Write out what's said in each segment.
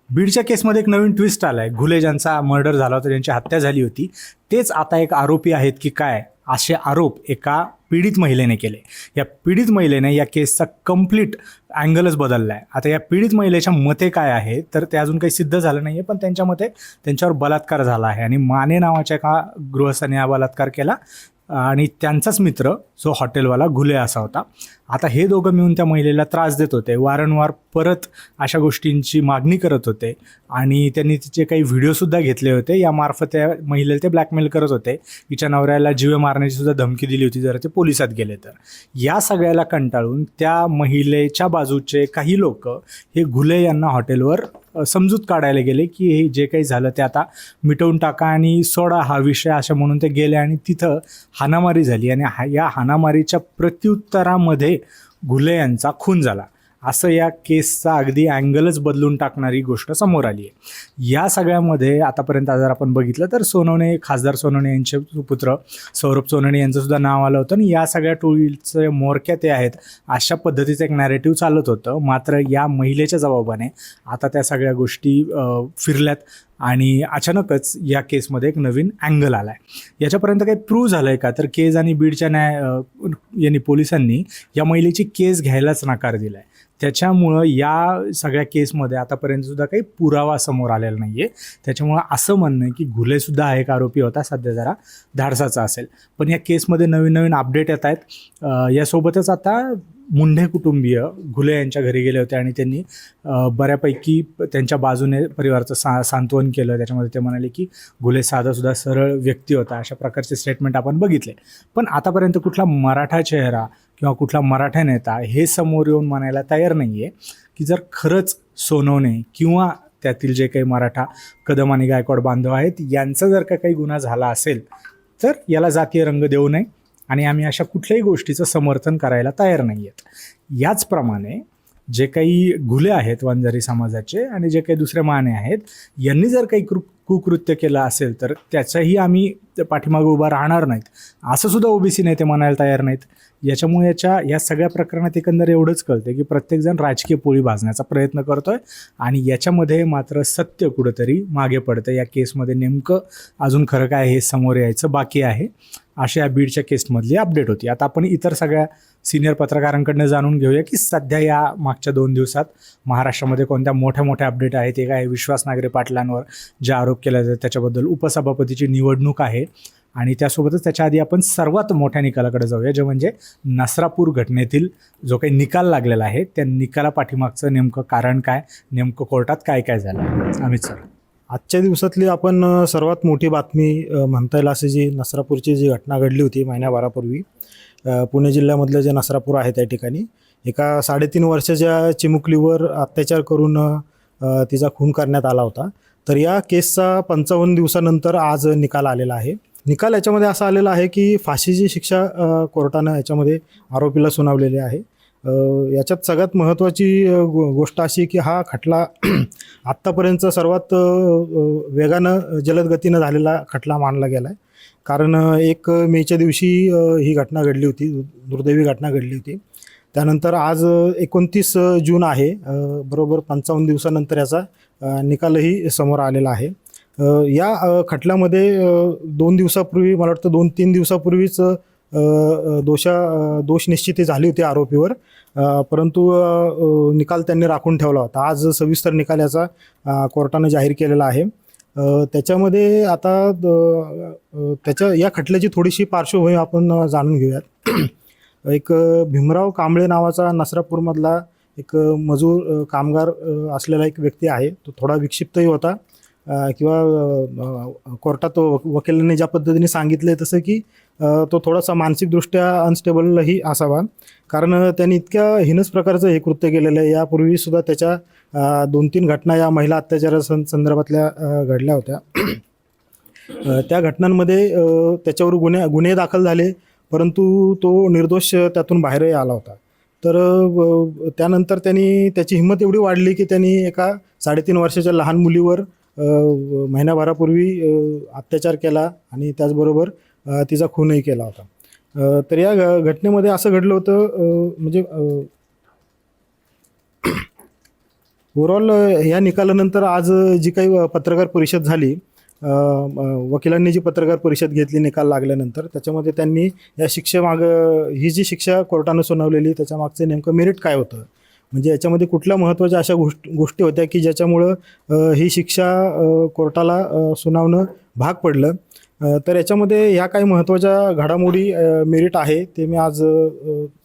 बीडच्या केसमध्ये एक नवीन ट्विस्ट आला आहे. घुले ज्यांचा मर्डर झाला होता, ज्यांची हत्या झाली होती, तेच आता एक आरोपी आहेत की काय, असे आरोप एका पीडित महिलेने केले. या पीडित महिलेने या केसचा कंप्लीट अँगलच बदलला आहे. आता या पीडित महिलेच्या मते काय आहे तर ते अजून काही सिद्ध झालं नाही आहे, पण त्यांच्या मते त्यांच्यावर बलात्कार झाला आहे आणि माने नावाच्या एका गृहस्थाने हा बलात्कार केला आणि त्यांचाच मित्र जो हॉटेलवाला घुले असा होता. आता हे दोघं मिळून त्या महिलेला त्रास देत होते, वारंवार परत अशा गोष्टींची मागणी करत होते आणि त्यांनी तिचे काही व्हिडिओसुद्धा घेतले होते. यामार्फत त्या महिलेला ते ब्लॅकमेल करत होते. तिच्या नवऱ्याला जीवे मारण्याची सुद्धा धमकी दिली होती जर ते पोलिसात गेले तर. या सगळ्याला कंटाळून त्या महिलेच्या बाजूचे काही लोक हे घुले यांना हॉटेलवर समजूत काढायला गेले की हे जे काही झालं ते आता मिटवून टाका आणि सोडा हा विषय, अशा म्हणून ते गेले आणि तिथं हाणामारी झाली आणि या हाणामारीच्या प्रत्युत्तरामध्ये घुले यांचा खून झाला. असं या केसचा अगदी अँगलच बदलून टाकणारी गोष्ट समोर आली आहे. या सगळ्यामध्ये आतापर्यंत जर आपण बघितलं तर सोनवणे, खासदार सोनवणे यांचे पुत्र सौरभ सोनवणे यांचं सुद्धा नाव आलं होतं आणि या सगळ्या टोळीचे म्होरक्या ते आहेत अशा पद्धतीचं एक नॅरेटिव्ह चालत होतं. मात्र या महिलेच्या जबाबाने आता त्या सगळ्या गोष्टी फिरल्यात आणि अचानकच या केसमध्ये एक नवीन अँगल आला आहे. याच्यापर्यंत काही प्रूव्ह झालं आहे का तर केज आणि बीडच्या यांनी पोलिसांनी या महिलेची केस घ्यायलाच नकार दिला आहे. त्याच्यामुळं या सगळ्या केसमध्ये आतापर्यंतसुद्धा काही पुरावा समोर आलेला नाही आहे. त्याच्यामुळं असं म्हणणं आहे की घुलेसुद्धा हा एक आरोपी होता, सध्या जरा धाडसाचा असेल. पण या केसमध्ये नवीन नवीन अपडेट येत आहेत. यासोबतच आता मुंढे कुटुंबीय घुले यांच्या घरी गेले होते आणि त्यांनी बऱ्यापैकी त्यांच्या बाजूने परिवाराचं सांत्वन केलं. त्याच्यामध्ये ते म्हणाले की घुले साधासुद्धा सरळ व्यक्ती होता, अशा प्रकारचे स्टेटमेंट आपण बघितले. पण आतापर्यंत कुठला मराठा चेहरा किंवा कुठला मराठा नेता हे समोर येऊन म्हणायला तयार नाही आहे की जर खरंच सोनवणे किंवा त्यातील जे काही मराठा कदम आणि गायकवाड बांधव आहेत यांचा जर का काही गुन्हा झाला असेल तर याला जातीय रंग देऊ नये आणि आम्ही अशा कुठल्याही गोष्टीचं समर्थन करायला तयार नाही आहेत. याचप्रमाणे जे काही घुले आहेत वंजारी समाजाचे आणि जे काही दुसरे माने आहेत यांनी जर काही कुकृत्य केलं असेल तर त्याचाही आम्ही पाठीमागे उभा राहणार नाहीत, असं सुद्धा ओबीसी नेते म्हणायला तयार नाहीत. याच्यामुळे या सगळ्या प्रकरणात एकंदर एवढंच कळतं की प्रत्येकजण राजकीय पोळी भाजण्याचा प्रयत्न करतोय आणि याच्यामध्ये मात्र सत्य कुठंतरी मागे पडतं. या केसमध्ये नेमकं अजून खरं काय हे समोर यायचं बाकी आहे. अशा या बीडच्या केसमधली अपडेट होती. आता आपण इतर सगळ्या सिनियर पत्रकारांकडनं जाणून घेऊया की सध्या या मागच्या 2 दिवसात महाराष्ट्रामध्ये कोणत्या मोठ्या मोठ्या अपडेट आहेत. ते काय, विश्वास नांगरे पाटलांवर जे आरोप केले जातात त्याच्याबद्दल, उपसभापतीची निवडणूक आहे आणि त्यासोबतच त्याच्या आधी आपण सर्वात मोठ्या निकालाकडे जाऊया, जे म्हणजे नसरापूर घटनेतील जो काही निकाल लागलेला आहे त्या निकाला पाठीमागचं नेमकं कारण काय, नेमकं कोर्टात काय काय झालं. अमित सर, आजच्या दिवसातली आपण सर्वात मोठी बातमी म्हणता येईल अशी जी नसरापूरची जी घटना घडली होती महिन्याभरापूर्वी, पुणे जिल्ह्यामधलं जे नसरापूर आहे त्या ठिकाणी एका 3.5 वर्षाच्या चिमुकलीवर अत्याचार करून तिचा खून करण्यात आला होता. तर या केसचा 55 दिवसानंतर आज निकाल आलेला आहे. निकाल याच्यामध्ये असा आलेला आहे की फाशीची शिक्षा कोर्टानं याच्यामध्ये आरोपीला सुनावलेली आहे. याच्यात सगळ्यात महत्त्वाची गोष्ट अशी की हा खटला आत्तापर्यंतचा सर्वात वेगानं जलद गतीनं झालेला खटला मानला गेला आहे. कारण 1 मेच्या दिवशी ही घटना घडली होती, दुर्दैवी घटना घडली होती. त्यानंतर आज 29 जून आहे, बरोबर 55 दिवसानंतर याचा निकालही समोर आलेला आहे. या खटल्यामध्ये 2 दिवसापूर्वी, मला वाटतं 2-3 दिवसापूर्वीच दोष निश्चिती झाली होती आरोपीवर, परंतु निकाल त्यांनी राखून ठेवला होता. आज सविस्तर निकाल याचा कोर्टानं जाहीर केलेला आहे. त्याच्यामध्ये आता या खटल्याची थोडीशी पार्श्वभूमी आपण जाणून घेऊयात. एक भीमराव कांबळे नावाचा नसरापूरमधला एक मजूर कामगार असलेला एक व्यक्ती आहे. तो थोडा विक्षिप्तही होता किंवा कोर्टात वकिलांनी ज्या पद्धतीने सांगितलं आहे तसं की तो थोडासा मानसिकदृष्ट्या अनस्टेबलही असावा, कारण त्यांनी इतक्या हिनस प्रकारचं हे कृत्य केलेलं आहे. यापूर्वीसुद्धा त्याच्या 2-3 घटना या महिला अत्याचारा संदर्भातल्या घडल्या होत्या. त्या घटनांमध्ये त्याच्यावर गुन्हे दाखल झाले, परंतु तो निर्दोष त्यातून बाहेरही आला होता. तर त्यानंतर त्याची हिंमत एवढी वाढली की त्यांनी एका 3.5 वर्षाच्या लहान मुलीवर महिन्याभरापूर्वी अत्याचार केला आणि त्याचबरोबर तिचा खूनही केला होता. तर या घटनेमध्ये असं घडलं होतं, म्हणजे ओव्हरऑल या निकालानंतर आज जी काही पत्रकार परिषद झाली, वकिलांनी जी पत्रकार परिषद घेतली निकाल लागल्यानंतर, त्याच्यामध्ये त्यांनी या शिक्षेमागं ही जी शिक्षा कोर्टानं सुनावलेली त्याच्यामागचं नेमकं मेरिट काय होतं, म्हणजे याच्यामध्ये कुठल्या महत्त्वाच्या अशा गोष्टी होत्या की ज्याच्यामुळं ही शिक्षा कोर्टाला सुनावणं भाग पडलं. तर याच्यामध्ये ह्या काही महत्त्वाच्या घडामोडी मेरिट आहे ते मी आज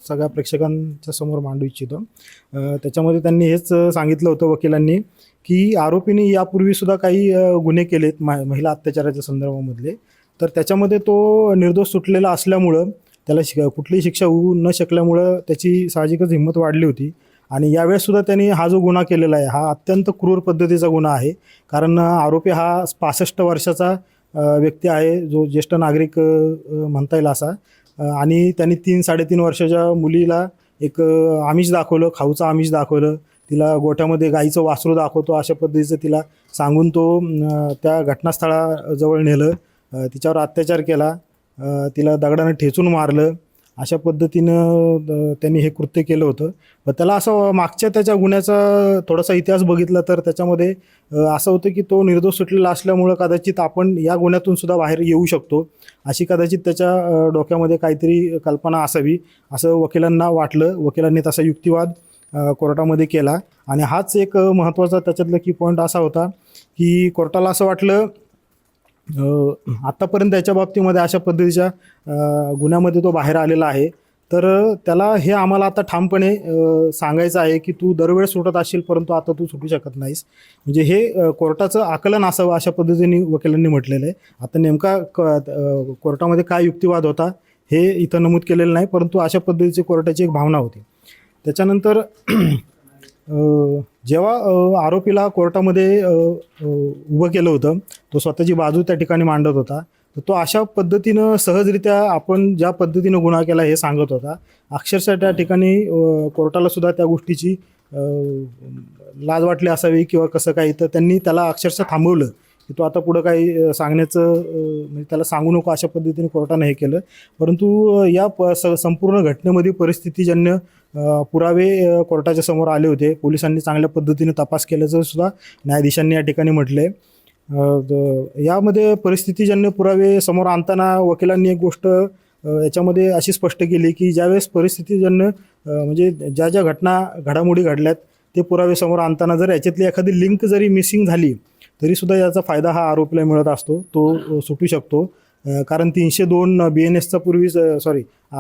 सगळ्या प्रेक्षकांच्या समोर मांडू इच्छितो. त्याच्यामध्ये त्यांनी हेच सांगितलं होतं वकिलांनी की आरोपींनी यापूर्वीसुद्धा काही गुन्हे केलेत महिला अत्याचाराच्या संदर्भामधले, तर त्याच्यामध्ये तो निर्दोष सुटलेला असल्यामुळं त्याला कुठलीही शिक्षा होऊ न शकल्यामुळं त्याची साहजिकच हिंमत वाढली होती. आणि यावेळेससुद्धा त्यांनी हा जो गुन्हा केलेला आहे हा अत्यंत क्रूर पद्धतीचा गुन्हा आहे, कारण आरोपी हा 65 वर्षाचा व्यक्ती आहे, जो ज्येष्ठ नागरिक म्हणता येईल असा. आणि त्यांनी 3-3.5 वर्षाच्या मुलीला एक आमिष दाखवलं, खाऊचं आमिष दाखवलं, तिला गोठ्यामध्ये गाईचं वासरू दाखवतो अशा पद्धतीचं तिला सांगून तो त्या घटनास्थळाजवळ नेलं, तिच्यावर अत्याचार केला, तिला दगडानं ठेचून मारलं, अशा पद्धतीनं त्यांनी हे कृत्य केलं होतं. पण त्याला असं मागच्या त्याच्या गुन्ह्याचा थोडासा इतिहास बघितला तर त्याच्यामध्ये असं होतं की तो निर्दोष सुटलेला असल्यामुळं कदाचित आपण या गुन्ह्यातून सुद्धा बाहेर येऊ शकतो, अशी कदाचित त्याच्या डोक्यामध्ये काहीतरी कल्पना असावी असं वकिलांना वाटलं. वकिलांनी तसा युक्तिवाद कोर्टामध्ये केला आणि हाच एक महत्त्वाचा त्याच्यातलं की पॉईंट असा होता की कोर्टाला असं वाटलं आत्तापर्यंत याच्या बाबतीमध्ये अशा पद्धतीच्या गुन्ह्यामध्ये तो बाहेर आलेला आहे, तर त्याला हे आम्हाला आता ठामपणे सांगायचं आहे की तू दरवेळेस सुटत असशील परंतु आता तू सुटू शकत नाहीस. म्हणजे हे कोर्टाचं आकलन असावं अशा पद्धतीने वकिलांनी म्हटलेलं आहे. आता नेमका कोर्टामध्ये काय युक्तिवाद होता हे इथं नमूद केलेलं नाही, परंतु अशा पद्धतीची कोर्टाची एक भावना होती. त्याच्यानंतर जेव्हा आरोपीला कोर्टामध्ये उभं केलं होतं, तो स्वतःची बाजू त्या ठिकाणी मांडत होता, तर तो अशा पद्धतीनं सहजरित्या आपण ज्या पद्धतीनं गुन्हा केला हे सांगत होता. अक्षरशः त्या ठिकाणी कोर्टालासुद्धा त्या गोष्टीची लाज वाटली असावी किंवा कसं काही, तर त्यांनी त्याला अक्षरशः थांबवलं की तो आता पुढं काही सांगण्याचं म्हणजे त्याला सांगू नको अशा पद्धतीने कोर्टानं हे केलं. परंतु या संपूर्ण घटनेमध्ये परिस्थितीजन्य पुरावे कोर्टाच्या समोर आले होते. पोलिसांनी चांगल्या पद्धतीने तपास केल्याचं सुद्धा न्यायाधीशांनी या ठिकाणी म्हटलं आहे. यामध्ये परिस्थितीजन्य पुरावे समोर आणताना वकिलांनी एक गोष्ट याच्यामध्ये अशी स्पष्ट केली की ज्यावेळेस परिस्थितीजन्य म्हणजे ज्या ज्या घडामोडी घडल्यात ते पुरावे समोर आणताना जर याच्यातली एखादी लिंक जरी मिसिंग झाली तरीसुद्धा याचा फायदा हा आरोपीला मिळत असतो, तो सुटू शकतो. कारण 302 BNSचा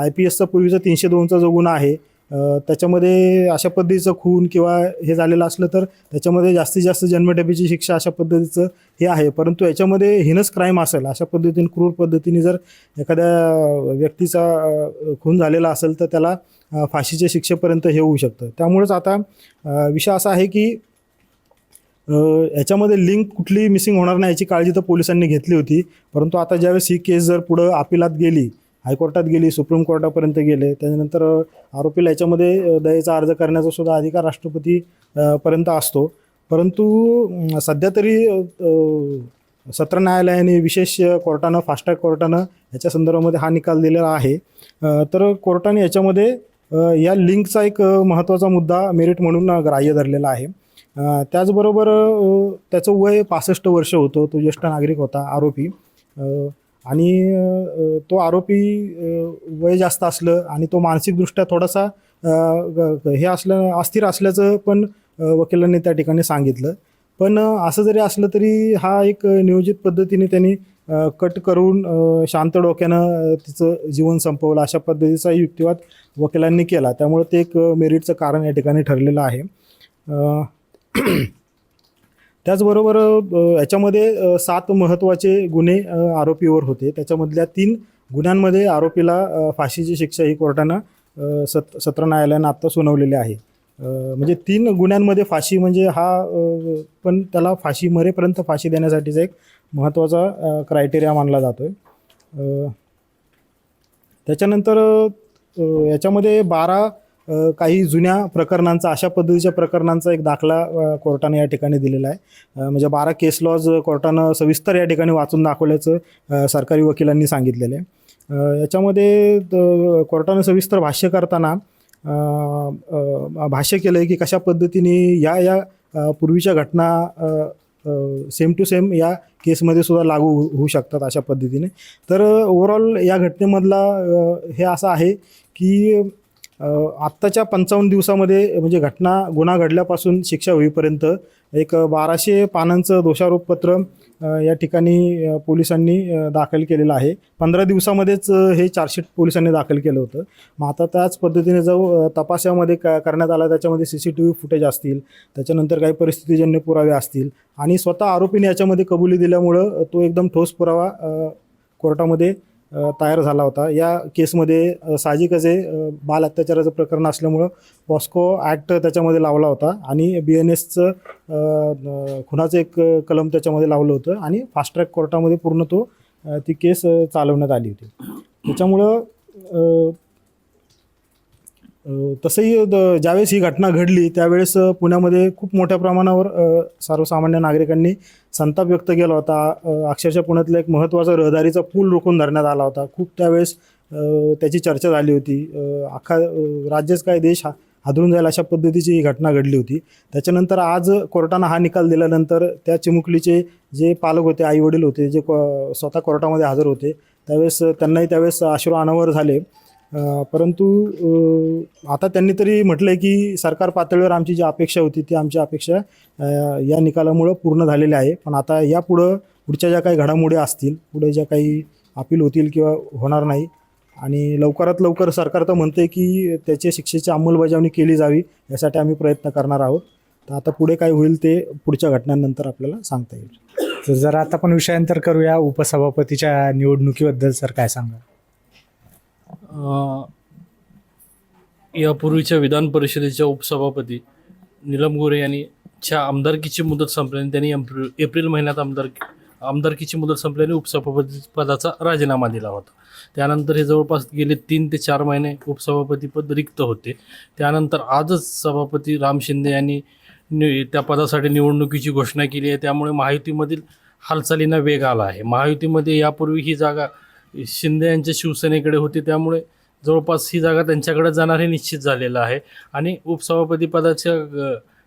IPSचा पूर्वीचा 302चा जो गुन्हा आहे त्याच्यामध्ये अशा पद्धतीचं खून किंवा हे झालेलं असलं तर त्याच्यामध्ये जास्तीत जास्त जन्मठेपेची शिक्षा अशा पद्धतीचं हे आहे. परंतु याच्यामध्ये हिनस क्राईम असेल, अशा पद्धतीने क्रूर पद्धतीने जर एखाद्या व्यक्तीचा खून झालेला असेल तर त्याला फाशीच्या शिक्षेपर्यंत हे होऊ शकतं. त्यामुळेच आता विषय असा आहे की याच्यामध्ये लिंक कुठलीही मिसिंग होणार नाही याची काळजी तर पोलिसांनी घेतली होती. परंतु आता ज्यावेळेस ही केस जर पुढं अपिलात गेली, हायकोर्टात गेली, सुप्रीम कोर्टापर्यंत गेले, त्यानंतर आरोपीला याच्यामध्ये दयेचा अर्ज करण्याचा सुद्धा अधिकार राष्ट्रपती पर्यंत असतो. परंतु सध्या तरी सत्र न्यायालयाने विशेष कोर्टानं फास्ट ट्रॅक कोर्टानं याच्या संदर्भामध्ये हा निकाल दिलेला आहे. तर कोर्टाने याच्यामध्ये या लिंकचा एक महत्त्वाचा मुद्दा मेरिट म्हणून ग्राह्य धरलेला आहे. त्याचबरोबर त्याचं वय 65 वर्ष होतं, तो ज्येष्ठ नागरिक होता आरोपी. आणि तो आरोपी वय जास्त असलं आणि तो मानसिकदृष्ट्या थोडासा हे अस्थिर असल्याचं पण वकिलांनी त्या ठिकाणी सांगितलं. पण असं जरी असलं तरी हा एक नियोजित पद्धतीने त्यांनी कट करून शांत डोक्यानं तिचं जीवन संपवलं अशा पद्धतीचा युक्तिवाद वकिलांनी केला. त्यामुळे ते एक मेरिटचं कारण या ठिकाणी ठरलेलं आहे. त्याचबरोबर याच्यामध्ये 7 महत्त्वाचे गुन्हे आरोपीवर होते. त्याच्यामधल्या 3 गुन्ह्यांमध्ये आरोपीला फाशीची शिक्षा ही कोर्टानं सत्र न्यायालयानं आत्ता सुनावलेली आहे. म्हणजे 3 गुन्ह्यांमध्ये फाशी म्हणजे हा पण त्याला फाशी मरेपर्यंत फाशी देण्यासाठीचा एक महत्त्वाचा क्रायटेरिया मानला जातो आहे. त्याच्यानंतर याच्यामध्ये 12 काही जुन्या प्रकरणांचा अशा पद्धतीच्या प्रकरणांचा एक दाखला कोर्टाने या ठिकाणी दिलेला आहे. म्हणजे 12 केस लॉज कोर्टानं सविस्तर या ठिकाणी वाचून दाखवल्याचं सरकारी वकिलांनी सांगितलेलं आहे. याच्यामध्ये कोर्टानं सविस्तर भाष्य करताना भाष्य केलं आहे की कशा पद्धतीने या पूर्वीच्या घटना सेम टू सेम या केसमध्ये सुद्धा लागू होऊ शकतात अशा पद्धतीने. तर ओव्हरऑल या घटनेमधला हे असं आहे की आत्ताच्या 55 दिवसामध्ये म्हणजे गुन्हा घडल्यापासून शिक्षा होईपर्यंत एक 1200 पानांचं दोषारोपपत्र या ठिकाणी पोलिसांनी दाखल केलेलं आहे. 15 दिवसामध्येच हे चार्जशीट पोलिसांनी दाखल केलं होतं. मग आता त्याच पद्धतीने जो तपासामध्ये करण्यात आला त्याच्यामध्ये CCTV फुटेज असतील, त्याच्यानंतर काही परिस्थितीजन्य पुरावे असतील आणि स्वतः आरोपीने याच्यामध्ये कबुली दिल्यामुळं तो एकदम ठोस पुरावा कोर्टामध्ये तयार झाला होता. या केसमध्ये साहजिकच आहे बाल अत्याचाराचं प्रकरण असल्यामुळं पॉस्को ॲक्ट त्याच्यामध्ये लावला होता आणि BNSचं खुनाचं एक कलम त्याच्यामध्ये लावलं होतं आणि फास्ट ट्रॅक कोर्टामध्ये पूर्ण ती केस चालवण्यात आली होती. त्याच्यामुळं तसंही ज्यावेळेस ही घटना घडली त्यावेळेस पुण्यामध्ये खूप मोठ्या प्रमाणावर सर्वसामान्य नागरिकांनी संताप व्यक्त केला होता. अक्षरशः पुण्यातला एक महत्त्वाचा रहदारीचा पूल रोखून धरण्यात आला होता. खूप त्यावेळेस त्याची चर्चा झाली होती. अख्खा राज्यच काय देश हादरून जाईल अशा पद्धतीची ही घटना घडली होती. त्याच्यानंतर आज कोर्टानं हा निकाल दिल्यानंतर त्या चिमुकलीचे जे पालक होते, आईवडील होते, जे स्वतः कोर्टामध्ये हजर होते त्यावेळेस त्यावेळेस अश्रू अनावर झाले. परंतु आता त्यांनी तरी म्हटलं आहे की सरकार पातळीवर आमची जी अपेक्षा होती ती आमची अपेक्षा या निकालामुळं पूर्ण झालेली आहे. पण आता पुढच्या ज्या काही घडामोडी असतील, पुढे ज्या काही अपील होतील किंवा होणार नाही आणि लवकरात लवकर सरकार तर म्हणते की त्याच्या शिक्षेची अंमलबजावणी केली जावी यासाठी आम्ही प्रयत्न करणार आहोत. तर आता पुढे काय होईल ते पुढच्या घटनांनंतर आपल्याला सांगता येईल. तर जर आता आपण विषयांतर करूया उपसभापतीच्या निवडणुकीबद्दल, सर काय सांगा? यापूर्वीच्या विधान परिषदेच्या उपसभापती नीलम गोरे यांनी आमदारकीची मुदत संपल्याने त्यांनी एप्रिल महिन्यात आमदारकीची मुदत संपल्याने उपसभापती पदाचा राजीनामा दिला होता. त्यानंतर हे जवळपास गेले 3 ते 4 महिने उपसभापतीपद रिक्त होते. त्यानंतर आजच सभापती राम शिंदे यांनी त्या पदासाठी निवडणुकीची घोषणा केली आहे. त्यामुळे महायुतीमधील हालचालींना वेग आला आहे. महायुतीमध्ये यापूर्वी ही जागा शिंदे यांच्या शिवसेनेकडे होती, त्यामुळे जवळपास ही जागा त्यांच्याकडे जाणार हे निश्चित झालेलं आहे. आणि उपसभापती पदाचा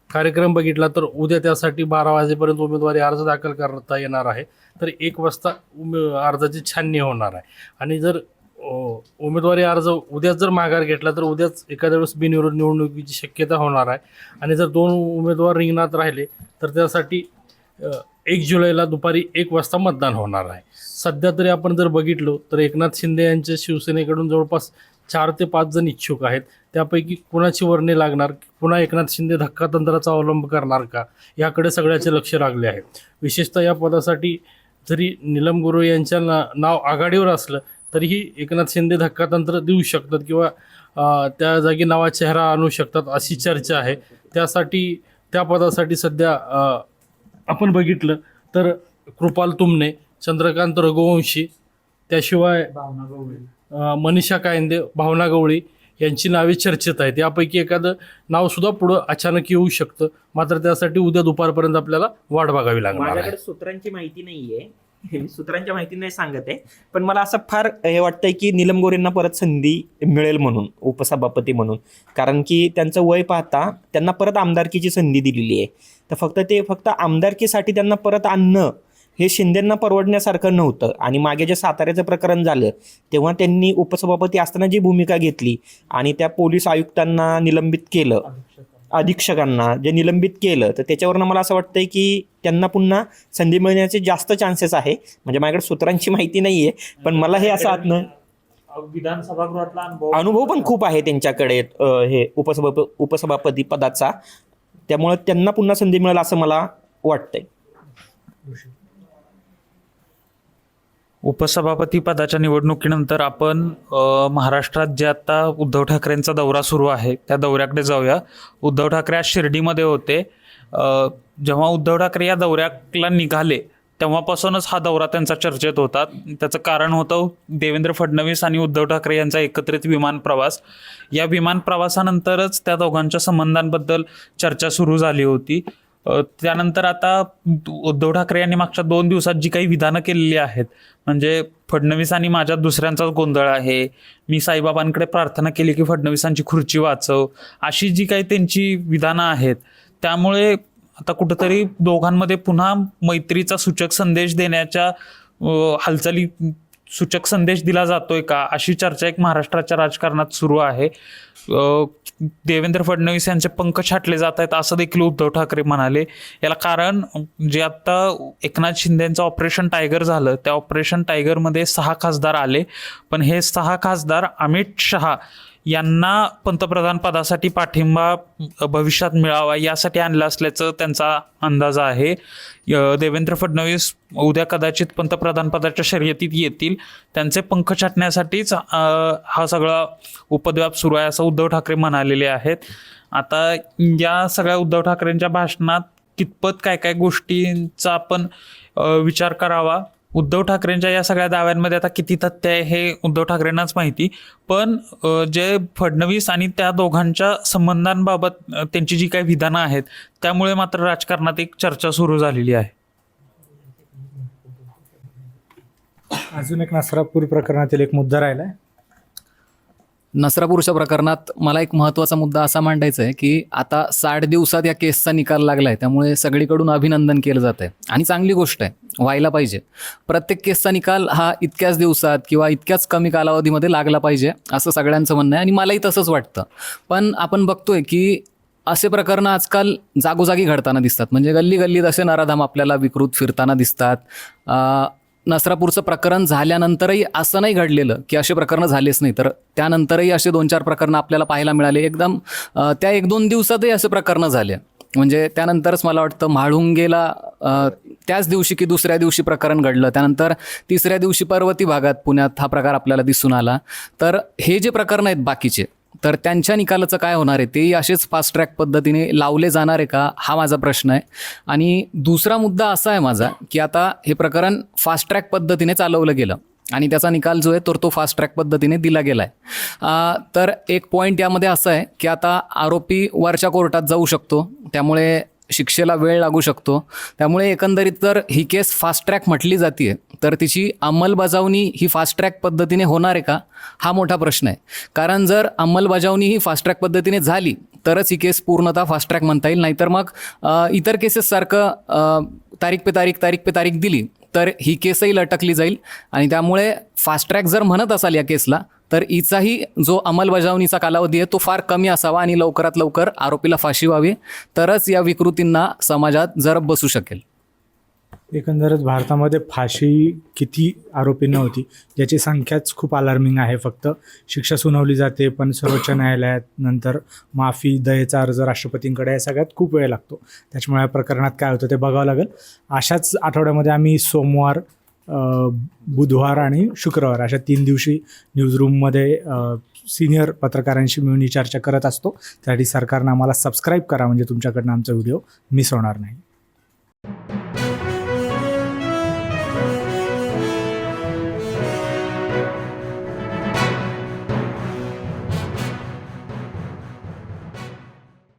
कार्यक्रम बघितला तर उद्या त्यासाठी 12 वाजेपर्यंत उमेदवारी अर्ज दाखल करता येणार आहे. तर 1 वाजता अर्जाची छाननी होणार आहे. आणि जर उमेदवारी अर्ज उद्याच जर माघार घेतला तर उद्याच एखाद्या वेळेस बिनविरोध निवडणुकीची शक्यता होणार आहे. आणि जर 2 उमेदवार रिंगणात राहिले तर त्यासाठी 1 जुलैला दुपारी 1 वाजता मतदान होणार आहे. सध्या तरी आपण जर बघितलो तर एकनाथ शिंदे यांच्या शिवसेनेकडून जवळपास 4 ते 5 जण इच्छुक आहेत. त्यापैकी कोणाची वर्णी लागणार, पुन्हा एकनाथ शिंदे धक्कातंत्राचा अवलंब करणार का, याकडे सगळ्याचे लक्ष लागले आहे. विशेषतः या पदासाठी जरी नीलम गोरे यांच्या नाव आघाडीवर असलं तरीही एकनाथ शिंदे धक्कातंत्र देऊ शकतात किंवा त्या जागी नावा चेहरा आणू शकतात अशी चर्चा आहे. त्या पदासाठी सध्या आपण बघितलं तर कृपाल तुमने, चंद्रकांत रघुवंशी, त्याशिवाय मनीषा कायंदे, भावना गवळी यांची नावे चर्चेत आहेत. यापैकी एखादं नावसुद्धा पुढं अचानक येऊ शकतं. मात्र त्यासाठी उद्या दुपारपर्यंत आपल्याला वाट बघावी लागणार आहे. माझ्याकडे सूत्रांची माहिती नाहीये, मी सूत्रांच्या माहिती नाही सांगत आहे, पण मला असं फार हे वाटतंय की नीलम गोरेंना परत संधी मिळेल म्हणून उपसभापती म्हणून. कारण की त्यांचं वय पाहता त्यांना परत आमदारकीची संधी दिलेली आहे. तर फक्त आमदारकीसाठी त्यांना परत आणणं हे शिंदेंना परवडण्यासारखं नव्हतं. आणि मागे जे साताऱ्याचं प्रकरण झालं तेव्हा त्यांनी उपसभापती असताना जी भूमिका घेतली आणि त्या पोलीस आयुक्तांना निलंबित केलं, अधीक्षकांना जे निलंबित केलं, तर त्याच्यावरनं मला असं वाटतंय की त्यांना पुन्हा संधी मिळण्याचे जास्त चान्सेस आहे. म्हणजे माझ्याकडे सूत्रांची माहिती नाही आहे, पण मला हे असं आतनं विधानसभागृहातला अनुभव पण खूप आहे त्यांच्याकडे हे उपसभापती पदाचा. त्यामुळे त्यांना पुन्हा संधी मिळेल असं मला वाटतंय. उपसभापती पदाच्या निवडणुकीनंतर आपण महाराष्ट्रात जे आता उद्धव ठाकरेंचा दौरा सुरू आहे त्या दौऱ्याकडे जाऊया. उद्धव ठाकरे आज शिर्डीमध्ये होते. जेव्हा उद्धव ठाकरे या दौऱ्याला निघाले तेव्हापासूनच हा दौरा त्यांचा चर्चेत होता. त्याचं कारण होतं देवेंद्र फडणवीस आणि उद्धव ठाकरे यांचा एकत्रित विमान प्रवास. या विमान प्रवासानंतरच त्या दोघांच्या संबंधांबद्दल चर्चा सुरू झाली होती. त्यानंतर आता उद्धव ठाकरे यांनी मागच्या 2 दिवसात जी काही विधानं केलेली आहेत, म्हणजे फडणवीस आणि माझ्यात दुसऱ्यांचाच गोंधळ आहे, मी साईबाबांकडे प्रार्थना केली की फडणवीसांची खुर्ची वाचव, अशी जी काही त्यांची विधानं आहेत त्यामुळे आता कुठंतरी दोघांमध्ये पुन्हा मैत्रीचा सूचक संदेश देण्याच्या हालचाली सूचक संदेश दिला जातोय का, अशी चर्चा एक महाराष्ट्राच्या राजकारणात सुरू आहे. देवेंद्र फडणवीस यांचे पंख छाटले जात आहेत असं देखील उद्धव ठाकरे म्हणाले. याला कारण जे आता एकनाथ शिंदेचं ऑपरेशन टायगर झालं, त्या ऑपरेशन टायगरमध्ये 6 खासदार आले, पण हे 6 खासदार अमित शहा यांना पंतप्रधान पदासाठी पाठिंबा भविष्यात मिळावा यासाठी आणलं असल्याचं त्यांचा अंदाज आहे. देवेंद्र फडणवीस उद्या कदाचित पंतप्रधान पदाच्या शर्यतीत येतील, त्यांचे पंख छाटण्यासाठीच हा सगळा उपद्व्याप सुरू आहे असं उद्धव ठाकरे म्हणालेले आहेत. आता या सगळ्या उद्धव ठाकरेंच्या भाषणात कितपत काय काय गोष्टींचा आपण विचार करावा, उद्धव ठाकरेंच्या या सगळ्या दाव्यांमध्ये आता किती तथ्य आहे हे उद्धव ठाकरेंनाच माहिती. पण जे फडणवीस आणि त्या दोघांच्या संबंधांबाबत त्यांची जी काही विधानं आहेत त्यामुळे मात्र राजकारणात एक चर्चा सुरू झालेली आहे. अजून एक नसरापूर प्रकरणातील एक मुद्दा राहिला आहे. नसरापूरच्या प्रकरणात मला एक महत्त्वाचा मुद्दा असा मांडायचा आहे की आता 60 दिवसात या केसचा निकाल लागला आहे, त्यामुळे सगळीकडून अभिनंदन केलं जात आहे आणि चांगली गोष्ट आहे, व्हायला पाहिजे. प्रत्येक केसचा निकाल हा इतक्याच दिवसात किंवा इतक्याच कमी कालावधीमध्ये लागला पाहिजे असं सगळ्यांचं म्हणणं आहे आणि मलाही तसंच वाटतं. पण आपण बघतोय की असे प्रकरणं आजकाल जागोजागी घडताना दिसतात, म्हणजे गल्ली गल्लीत असे नराधाम आपल्याला विकृत फिरताना दिसतात. नसरापूरचं प्रकरण झाल्यानंतरही असं नाही घडलेलं की असे प्रकरणं झालेच नाही, तर त्यानंतरही असे 2-4 प्रकरणं आपल्याला पाहायला मिळाले. एकदम त्या 1-2 दिवसातही असे प्रकरणं झाले. म्हणजे त्यानंतरच मला वाटतं म्हाळुंगेला त्याच दिवशी की दुसऱ्या दिवशी प्रकरण घडलं, त्यानंतर 3ऱ्या दिवशी पर्वती भागात पुण्यात हा प्रकार आपल्याला दिसून आला. तर हे जे प्रकरणं आहेत बाकीचे, तर त्यांच्या निकालाचं काय होणार आहे, तेही असेच फास्ट ट्रॅक पद्धतीने लावले जाणार आहे का, हा माझा प्रश्न आहे. आणि दुसरा मुद्दा असा आहे माझा की आता हे प्रकरण फास्ट ट्रॅक पद्धतीने चालवलं गेलं आणि त्याचा निकाल जो आहे तर तो फास्ट ट्रॅक पद्धतीने दिला गेला आहे. तर एक पॉईंट यामध्ये असा आहे की आता आरोपी वरच्या कोर्टात जाऊ शकतो, त्यामुळे शिक्षेला वेळ लागू शकतो. त्यामुळे एकंदरीत जर ही केस फास्ट ट्रॅक म्हटली जाते तर तिची अंमलबजावणी ही फास्ट ट्रॅक पद्धतीने होणार आहे का, हा मोठा प्रश्न आहे. कारण जर अंमलबजावणी ही फास्ट ट्रॅक पद्धतीने झाली तरच ही केस पूर्णतः फास्ट ट्रॅक म्हणता येईल, नाहीतर मग इतर केसेससारखं तारीख पे तारीख दिली तर ही केसही लटकली जाईल. आणि त्यामुळे फास्ट ट्रॅक जर म्हणत असाल या केसला तर हिचाही जो अंमलबजावणीचा कालावधी आहे तो फार कमी असावा आणि लवकरात लवकर आरोपीला फाशी व्हावी, तरच या विकृतींना समाजात जरब बसू शकेल. एकंदरच भारतामध्ये फाशी किती आरोपींना होती याची संख्याच खूप अलार्मिंग आहे. फक्त शिक्षा सुनावली जाते, पण सर्वोच्च न्यायालयात नंतर माफी, दयेचा अर्ज राष्ट्रपतींकडे, या सगळ्यात खूप वेळ लागतो. त्याच्यामुळे या प्रकरणात काय होतं ते बघावं लागेल. अशाच आठवड्यामध्ये आम्ही सोमवार, बुधवार आणि शुक्रवार अशा 3 दिवशी न्यूजरूममध्ये सिनियर पत्रकारांशी मिळून ही चर्चा करत असतो. त्यासाठी सरकारनं आम्हाला सबस्क्राईब करा, म्हणजे तुमच्याकडनं आमचा व्हिडिओ मिस होणार नाही.